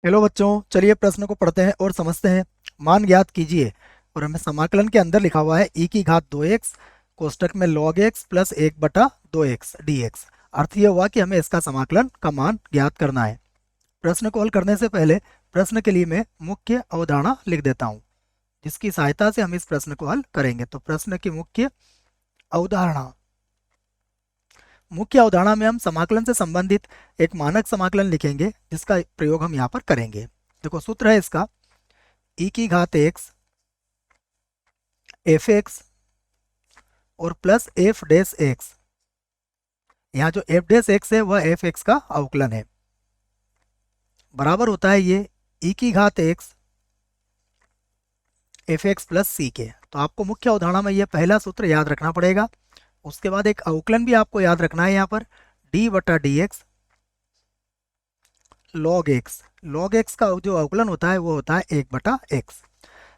Hello बच्चों, चलिए प्रश्न को पढ़ते हैं और समझते हैं। मान ज्ञात कीजिए और हमें समाकलन के अंदर लिखा हुआ है ई की घात 2x कोष्टक में log x plus 1/2x dx। अर्थ ये हुआ कि हमें इसका समाकलन का मान ज्ञात करना है। प्रश्न को हल करने से पहले प्रश्न के लिए मैं मुख्य अवधारणा लिख देता हूँ, जिसकी सहायता से हम इस प्रश्न को हल करेंगे। तो प्रश्न की मुख्य अवधारणा, मुख्य अवधारणा में हम समाकलन से संबंधित एक मानक समाकलन लिखेंगे, जिसका प्रयोग हम यहाँ पर करेंगे। देखो, सूत्र है इसका ई की घात x एफ एक्स और प्लस एफ डैश एक्स। यहाँ जो एफ डैश एक्स है वह एफ एक्स का अवकलन है, बराबर होता है ये ई की घात एक्स एफ एक्स प्लस सी के। तो आपको मुख्य अवधारणा में यह पहला सूत्र याद रखना पड़ेगा। उसके बाद एक अवकलन भी आपको याद रखना है यहाँ पर, डी बटा D x log x. Log x का जो अवकलन होता है वो होता है 1/x।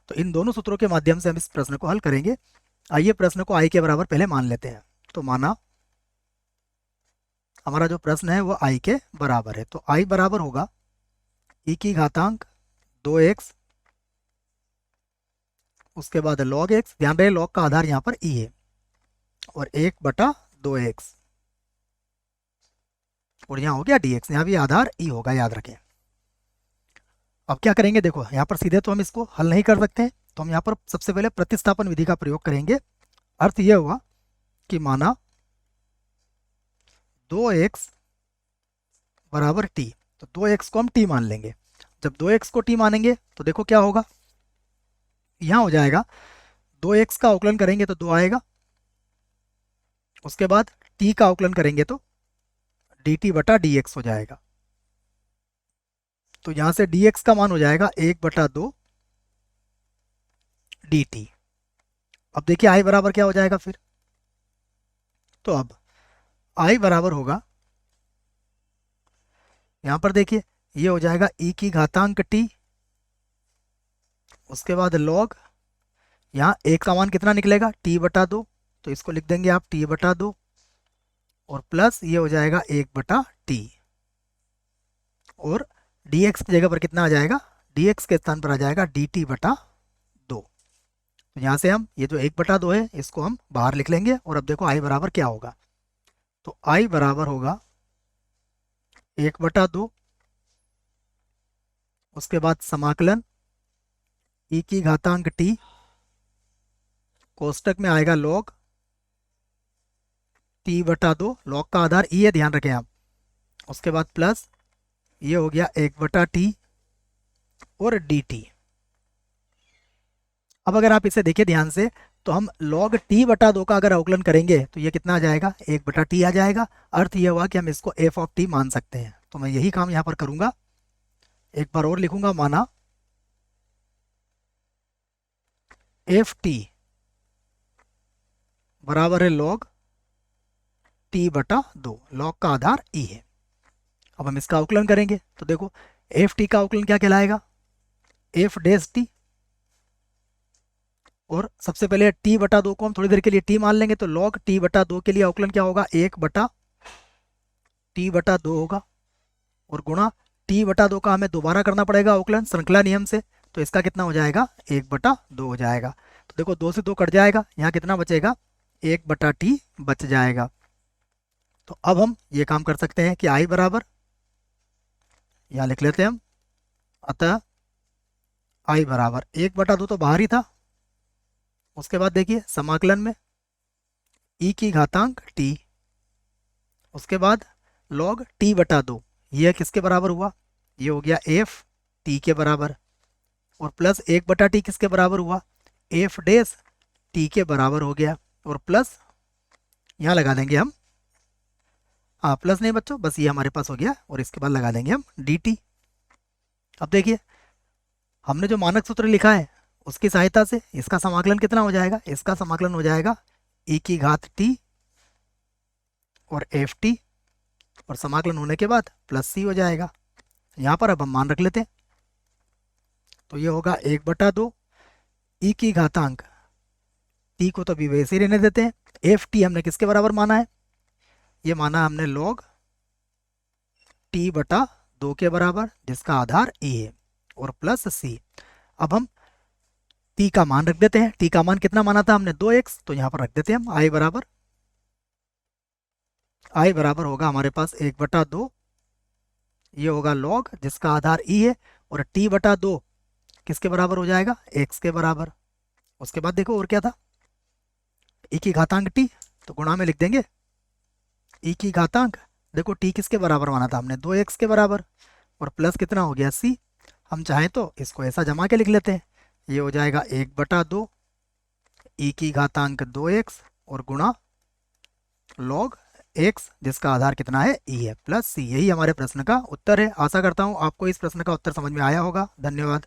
तो इन दोनों सूत्रों के माध्यम से हम इस प्रश्न को हल करेंगे। आइए प्रश्न को आई के बराबर पहले मान लेते हैं। तो माना हमारा जो प्रश्न है वो आई के बराबर है, तो आई बराबर होगा ई की घातांक 2x, उसके बाद log x, ध्यान रहे log का आधार यहाँ पर ई है, और 1/2x, और यहाँ हो गया dx। यहाँ भी आधार ई होगा, याद रखें। अब क्या करेंगे, देखो यहाँ पर सीधे तो हम इसको हल नहीं कर सकते हैं, तो हम यहाँ पर सबसे पहले प्रतिस्थापन विधि का प्रयोग करेंगे। अर्थ यह हुआ कि माना 2x बराबर t, तो 2x को हम t मान लेंगे। जब 2x को t मानेंगे तो देखो क्या होगा, यहाँ हो जाएगा 2x का अवकलन करेंगे तो 2 आएगा, उसके बाद t का अवकलन करेंगे तो dt बटा dx हो जाएगा। तो यहाँ से dx का मान हो जाएगा 1/2 dt। अब देखिए i बराबर क्या हो जाएगा फिर, तो अब i बराबर होगा, यहाँ पर देखिए ये हो जाएगा e की घातांक t, उसके बाद log, यहाँ एक का मान कितना निकलेगा t/2, तो इसको लिख देंगे आप t/2, और प्लस ये हो जाएगा 1/t, और dx की जगह पर कितना आ जाएगा, dx के स्थान पर आ जाएगा dt/2। तो यहाँ से हम ये जो 1/2 है इसको हम बाहर लिख लेंगे। और अब देखो i बराबर क्या होगा, तो i बराबर होगा 1/2, उसके बाद समाकलन e की घातांक t, कोष्टक में आएगा log t/2, log का आधार e है, ध्यान रखें आप। उसके बाद प्लस ये हो गया 1/t और dt। अब अगर आप इसे देखिए ध्यान से, तो हम log t/2 का अगर अवकलन करेंगे तो ये कितना आ जाएगा, 1/t आ जाएगा। अर्थ ये हुआ कि हम इसको f ऑफ t मान सकते हैं। तो मैं यही काम यहाँ पर करूंगा, एक बार और लिखूंगा, माना एफ टी बराबर है log t/2, log का आधार e है। अब हम इसका अवकलन करेंगे तो देखो एफ टी का अवकलन क्या कहलाएगा, एफ डैश टी, और सबसे पहले t/2 को हम थोड़ी देर के लिए t मान लेंगे, तो log t/2 के लिए अवकलन क्या होगा, 1/t/2 होगा, और गुणा t/2 का हमें दोबारा करना पड़ेगा अवकलन श्रृंखला नियम से, तो इसका कितना हो जाएगा, 1/2 हो जाएगा। तो देखो 2 से 2 कट जाएगा, यहाँ कितना बचेगा, 1/t बच जाएगा। तो अब हम ये काम कर सकते हैं कि i बराबर, यहाँ लिख लेते हैं हम, अतः i बराबर 1/2 तो बाहर ही था। उसके बाद देखिए समाकलन में e की घातांक t, उसके बाद log t/2, यह किसके बराबर हुआ, ये हो गया एफ टी के बराबर, और प्लस 1/t किसके बराबर हुआ, एफ डैश टी के बराबर हो गया, और प्लस यहाँ लगा देंगे हम, हाँ प्लस नहीं बच्चों, बस ये हमारे पास हो गया, और इसके बाद लगा देंगे हम dt। अब देखिए हमने जो मानक सूत्र लिखा है उसकी सहायता से इसका समाकलन कितना हो जाएगा, इसका समाकलन हो जाएगा e की घात t और एफ टी, और समाकलन होने के बाद प्लस सी हो जाएगा। यहाँ पर अब हम मान रख लेते हैं, तो ये होगा 1/2 ई की घातांक, टी को तो अभी वैसे ही रहने देते हैं, एफ टी हमने किसके बराबर माना है, ये माना हमने log t/2 2 के बराबर जिसका आधार e है और प्लस c। अब हम t का मान रख देते हैं। t का मान कितना माना था हमने 2x, तो यहाँ पर रख देते हैं हम i बराबर होगा हमारे पास 1/2, ये होगा log जिसका आधार e है और t/2 किसके बराबर हो जाएगा, x के बराबर। उसके बाद देखो और क्या था, e की घातांक t, तो गुणा में लिख देंगे e की घातांक, देखो t किसके बराबर माना था हमने 2x के बराबर, और प्लस कितना हो गया c। हम चाहें तो इसको ऐसा जमा के लिख लेते हैं, ये हो जाएगा 1/2 e की घातांक 2x और गुणा log x जिसका आधार कितना है e है प्लस c। यही हमारे प्रश्न का उत्तर है। आशा करता हूँ आपको इस प्रश्न का उत्तर समझ में आया होगा। धन्यवाद।